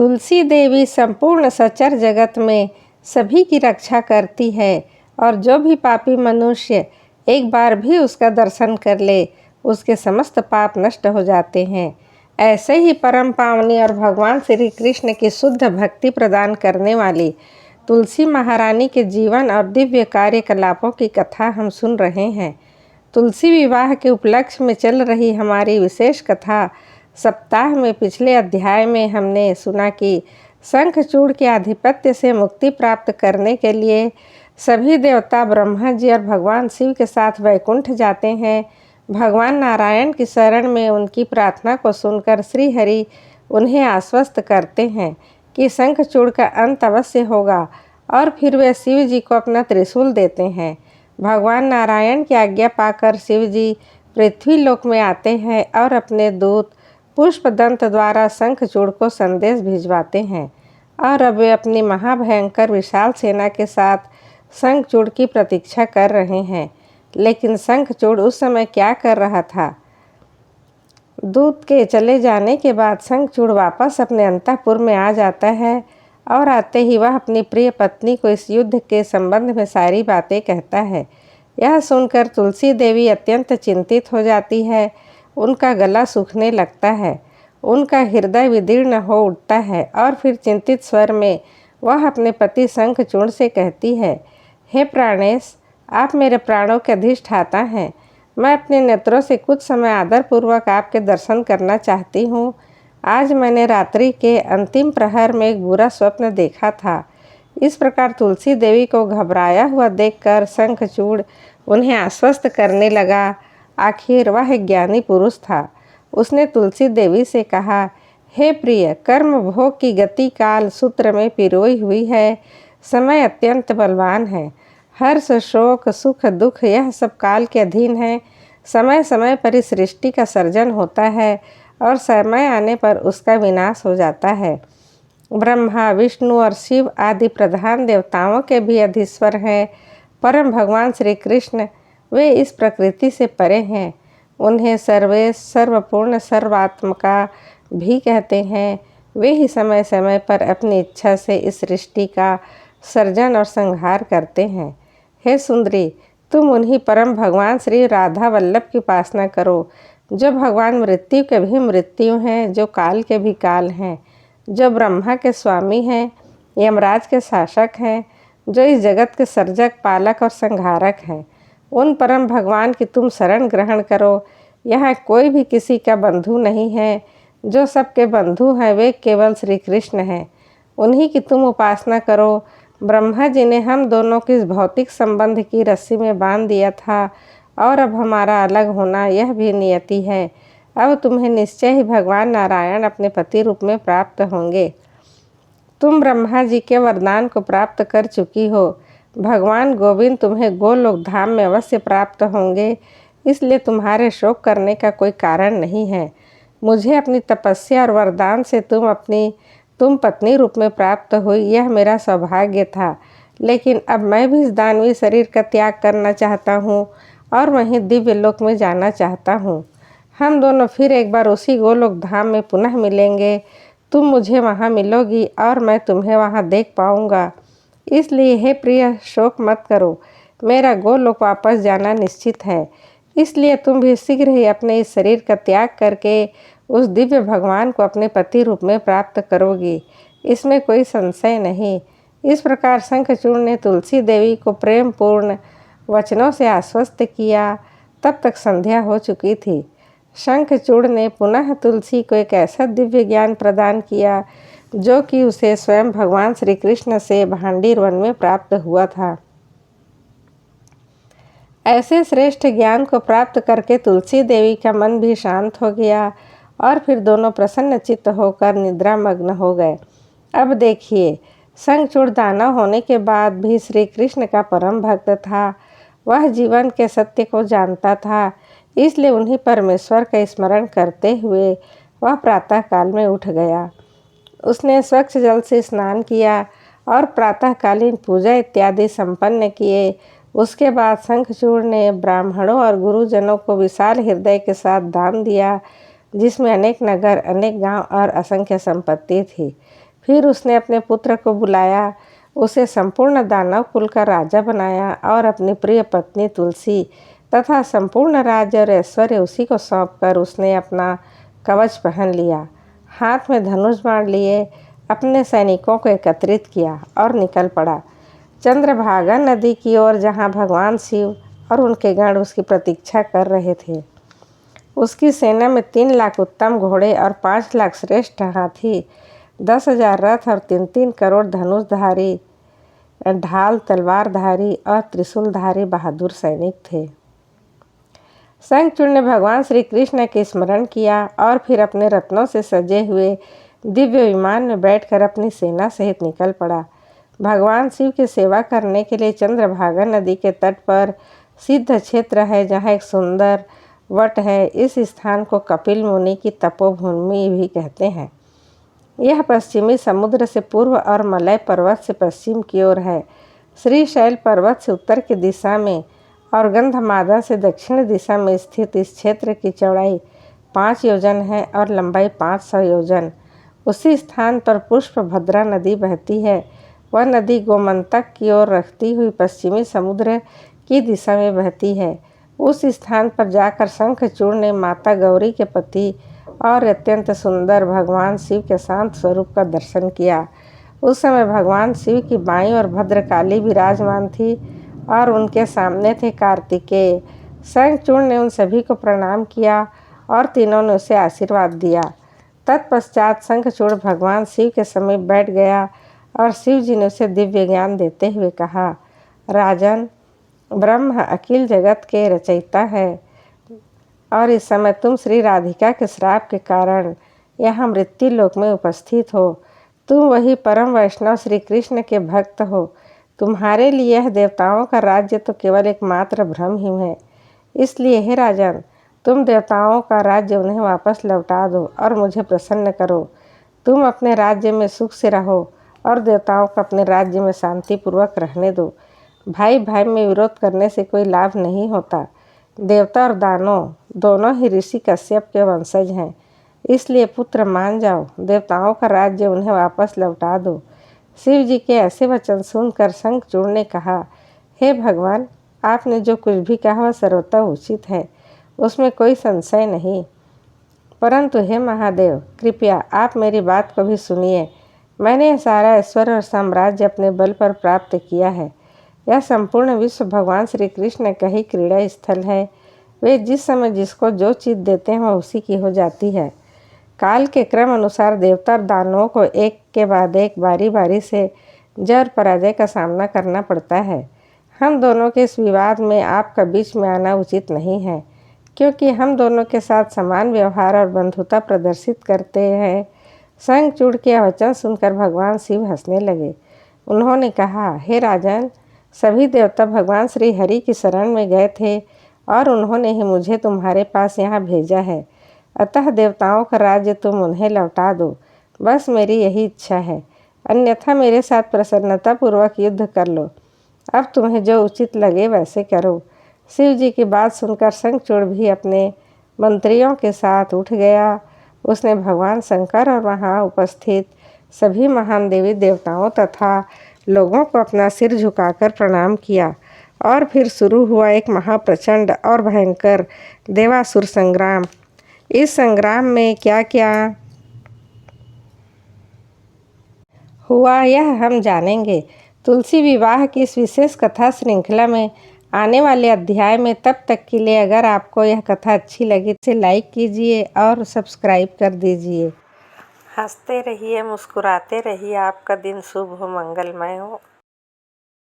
तुलसी देवी संपूर्ण सचर जगत में सभी की रक्षा करती है और जो भी पापी मनुष्य एक बार भी उसका दर्शन कर ले उसके समस्त पाप नष्ट हो जाते हैं। ऐसे ही परम पावनी और भगवान श्री कृष्ण की शुद्ध भक्ति प्रदान करने वाली तुलसी महारानी के जीवन और दिव्य कार्यकलापों की कथा हम सुन रहे हैं। तुलसी विवाह के उपलक्ष्य में चल रही हमारी विशेष कथा सप्ताह में पिछले अध्याय में हमने सुना कि शंखचूड़ के आधिपत्य से मुक्ति प्राप्त करने के लिए सभी देवता ब्रह्मा जी और भगवान शिव के साथ वैकुंठ जाते हैं। भगवान नारायण की शरण में उनकी प्रार्थना को सुनकर श्री हरि उन्हें आश्वस्त करते हैं कि शंखचूड़ का अंत अवश्य होगा और फिर वे शिव जी को अपना त्रिशूल देते हैं। भगवान नारायण की आज्ञा पाकर शिव जी पृथ्वी लोक में आते हैं और अपने दूत पुष्पदंत द्वारा शंखचूड़ को संदेश भिजवाते हैं और अब वे अपनी महाभयंकर विशाल सेना के साथ शंखचूड़ की प्रतीक्षा कर रहे हैं। लेकिन शंखचूड़ उस समय क्या कर रहा था? दूत के चले जाने के बाद शंखचूड़ वापस अपने अंतःपुर में आ जाता है और आते ही वह अपनी प्रिय पत्नी को इस युद्ध के संबंध में सारी बातें कहता है। यह सुनकर तुलसी देवी अत्यंत चिंतित हो जाती है। उनका गला सूखने लगता है, उनका हृदय विदीर्ण हो उठता है और फिर चिंतित स्वर में वह अपने पति शंखचूड़ से कहती है, हे प्राणेश, आप मेरे प्राणों के अधिष्ठाता हैं। मैं अपने नेत्रों से कुछ समय आदरपूर्वक आपके दर्शन करना चाहती हूँ। आज मैंने रात्रि के अंतिम प्रहर में एक बुरा स्वप्न देखा था। इस प्रकार तुलसी देवी को घबराया हुआ देखकर शंखचूड़ उन्हें आश्वस्त करने लगा। आखिर वह एक ज्ञानी पुरुष था। उसने तुलसी देवी से कहा, हे प्रिय, कर्म भोग की गति काल सूत्र में पिरोई हुई है। समय अत्यंत बलवान है। हर्ष, शोक, सुख, दुख यह सब काल के अधीन है। समय समय पर इस सृष्टि का सर्जन होता है और समय आने पर उसका विनाश हो जाता है। ब्रह्मा, विष्णु और शिव आदि प्रधान देवताओं के भी अधीश्वर हैं। परम भगवान श्री कृष्ण वे इस प्रकृति से परे हैं। उन्हें सर्वेश, सर्वपूर्ण, सर्वात्मका भी कहते हैं। वे ही समय समय पर अपनी इच्छा से इस सृष्टि का सर्जन और संहार करते हैं। हे सुंदरी, तुम उन्हीं परम भगवान श्री राधा वल्लभ की उपासना करो, जो भगवान मृत्यु के भी मृत्यु हैं, जो काल के भी काल हैं, जो ब्रह्मा के स्वामी हैं, यमराज के शासक हैं, जो इस जगत के सर्जक, पालक और संहारक हैं। उन परम भगवान की तुम शरण ग्रहण करो। यहाँ कोई भी किसी का बंधु नहीं है। जो सबके बंधु हैं वे केवल श्री कृष्ण हैं। उन्हीं की तुम उपासना करो। ब्रह्मा जी ने हम दोनों की इस भौतिक संबंध की रस्सी में बांध दिया था और अब हमारा अलग होना यह भी नियति है। अब तुम्हें निश्चय ही भगवान नारायण अपने पति रूप में प्राप्त होंगे। तुम ब्रह्मा जी के वरदान को प्राप्त कर चुकी हो। भगवान गोविंद तुम्हें गोलोक धाम में अवश्य प्राप्त होंगे, इसलिए तुम्हारे शोक करने का कोई कारण नहीं है। मुझे अपनी तपस्या और वरदान से तुम पत्नी रूप में प्राप्त हुई, यह मेरा सौभाग्य था। लेकिन अब मैं भी इस दानवी शरीर का त्याग करना चाहता हूँ और वहीं दिव्य लोक में जाना चाहता हूँ। हम दोनों फिर एक बार उसी गोलोक धाम में पुनः मिलेंगे। तुम मुझे वहाँ मिलोगी और मैं तुम्हें वहाँ देख पाऊँगा। इसलिए हे प्रिय, शोक मत करो। मेरा गोलोक वापस जाना निश्चित है। इसलिए तुम भी शीघ्र ही अपने इस शरीर का त्याग करके उस दिव्य भगवान को अपने पति रूप में प्राप्त करोगी, इसमें कोई संशय नहीं। इस प्रकार शंखचूड़ ने तुलसी देवी को प्रेम पूर्ण वचनों से आश्वस्त किया। तब तक संध्या हो चुकी थी। शंखचूड़ ने पुनः तुलसी को एक ऐसा दिव्य ज्ञान प्रदान किया जो कि उसे स्वयं भगवान श्री कृष्ण से भांडीर वन में प्राप्त हुआ था। ऐसे श्रेष्ठ ज्ञान को प्राप्त करके तुलसी देवी का मन भी शांत हो गया और फिर दोनों प्रसन्न चित्त होकर निद्रामग्न हो गए। अब देखिए, शंखचूड़ दानव होने के बाद भी श्री कृष्ण का परम भक्त था। वह जीवन के सत्य को जानता था, इसलिए उन्हीं परमेश्वर का स्मरण करते हुए वह प्रातःकाल में उठ गया। उसने स्वच्छ जल से स्नान किया और प्रातःकालीन पूजा इत्यादि संपन्न किए। उसके बाद शंखचूड़ ने ब्राह्मणों और गुरुजनों को विशाल हृदय के साथ दान दिया, जिसमें अनेक नगर, अनेक गांव और असंख्य संपत्ति थी। फिर उसने अपने पुत्र को बुलाया, उसे संपूर्ण दानव कुल का राजा बनाया और अपनी प्रिय पत्नी तुलसी तथा संपूर्ण राज्य और ऐश्वर्य उसी को सौंपकर उसने अपना कवच पहन लिया। हाथ में धनुष बाण लिए अपने सैनिकों को एकत्रित किया और निकल पड़ा चंद्रभागा नदी की ओर, जहाँ भगवान शिव और उनके गण उसकी प्रतीक्षा कर रहे थे। उसकी सेना में 3 लाख उत्तम घोड़े और 5 लाख श्रेष्ठ हाथी, 10,000 रथ और 3-3 करोड़ धनुषधारी, ढाल तलवारधारी और त्रिशूलधारी बहादुर सैनिक थे। शंखचूड़ ने भगवान श्री कृष्ण के स्मरण किया और फिर अपने रत्नों से सजे हुए दिव्य विमान में बैठकर अपनी सेना सहित निकल पड़ा। भगवान शिव की सेवा करने के लिए चंद्रभागा नदी के तट पर सिद्ध क्षेत्र है, जहाँ एक सुंदर वट है। इस स्थान को कपिल मुनि की तपोभूमि भी कहते हैं। यह पश्चिमी समुद्र से पूर्व और मलय पर्वत से पश्चिम की ओर है। श्रीशैल पर्वत से उत्तर की दिशा में और गंधमादन से दक्षिण दिशा में स्थित इस क्षेत्र की चौड़ाई 5 योजन है और लंबाई 500 योजन। उसी स्थान पर पुष्पभद्रा नदी बहती है। वह नदी गोमंतक की ओर रखती हुई पश्चिमी समुद्र की दिशा में बहती है। उस स्थान पर जाकर शंखचूड़ ने माता गौरी के पति और अत्यंत सुंदर भगवान शिव के शांत स्वरूप का दर्शन किया। उस समय भगवान शिव की बाईं ओर भद्रकाली विराजमान थी और उनके सामने थे कार्तिकेय। शंखचूड़ ने उन सभी को प्रणाम किया और तीनों ने उसे आशीर्वाद दिया। तत्पश्चात शंखचूड़ भगवान शिव के समीप बैठ गया और शिव जी ने उसे दिव्य ज्ञान देते हुए कहा, राजन, ब्रह्म अखिल जगत के रचयिता है और इस समय तुम श्री राधिका के श्राप के कारण यहाँ मृत्यु लोक में उपस्थित हो। तुम वही परम वैष्णव श्री कृष्ण के भक्त हो। तुम्हारे लिए यह देवताओं का राज्य तो केवल एकमात्र भ्रम ही है। इसलिए हे राजन, तुम देवताओं का राज्य उन्हें वापस लौटा दो और मुझे प्रसन्न करो। तुम अपने राज्य में सुख से रहो और देवताओं को अपने राज्य में शांतिपूर्वक रहने दो। भाई भाई में विरोध करने से कोई लाभ नहीं होता। देवता और दानव दोनों ही ऋषि कश्यप के वंशज हैं। इसलिए पुत्र मान जाओ, देवताओं का राज्य उन्हें वापस लौटा दो। शिव जी के ऐसे वचन सुनकर शंखचूड़ ने कहा, हे भगवान, आपने जो कुछ भी कहा वह सर्वथा उचित है, उसमें कोई संशय नहीं। परंतु हे महादेव, कृपया आप मेरी बात को भी सुनिए। मैंने यह सारा ऐश्वर्य और साम्राज्य अपने बल पर प्राप्त किया है। यह संपूर्ण विश्व भगवान श्री कृष्ण का ही क्रीड़ा स्थल है। वे जिस समय जिसको जो चीज़ देते हैं वह उसी की हो जाती है। काल के क्रम अनुसार देवता और दानवों को एक के बाद एक बारी बारी से जय और पराजय का सामना करना पड़ता है। हम दोनों के इस विवाद में आपका बीच में आना उचित नहीं है, क्योंकि हम दोनों के साथ समान व्यवहार और बंधुता प्रदर्शित करते हैं। शंखचूड़ के वचन सुनकर भगवान शिव हंसने लगे। उन्होंने कहा, हे राजन, सभी देवता भगवान श्री हरि की शरण में गए थे और उन्होंने ही मुझे तुम्हारे पास यहाँ भेजा है। अतः देवताओं का राज्य तुम उन्हें लौटा दो, बस मेरी यही इच्छा है। अन्यथा मेरे साथ प्रसन्नतापूर्वक युद्ध कर लो। अब तुम्हें जो उचित लगे वैसे करो। शिव जी की बात सुनकर शंखचूड़ भी अपने मंत्रियों के साथ उठ गया। उसने भगवान शंकर और वहाँ उपस्थित सभी महान देवी देवताओं तथा लोगों को अपना सिर झुकाकर प्रणाम किया और फिर शुरू हुआ एक महाप्रचंड और भयंकर देवासुर संग्राम। इस संग्राम में क्या क्या हुआ यह हम जानेंगे तुलसी विवाह की इस विशेष कथा श्रृंखला में आने वाले अध्याय में। तब तक के लिए अगर आपको यह कथा अच्छी लगी तो लाइक कीजिए और सब्सक्राइब कर दीजिए। हंसते रहिए, मुस्कुराते रहिए। आपका दिन शुभ हो, मंगलमय हो।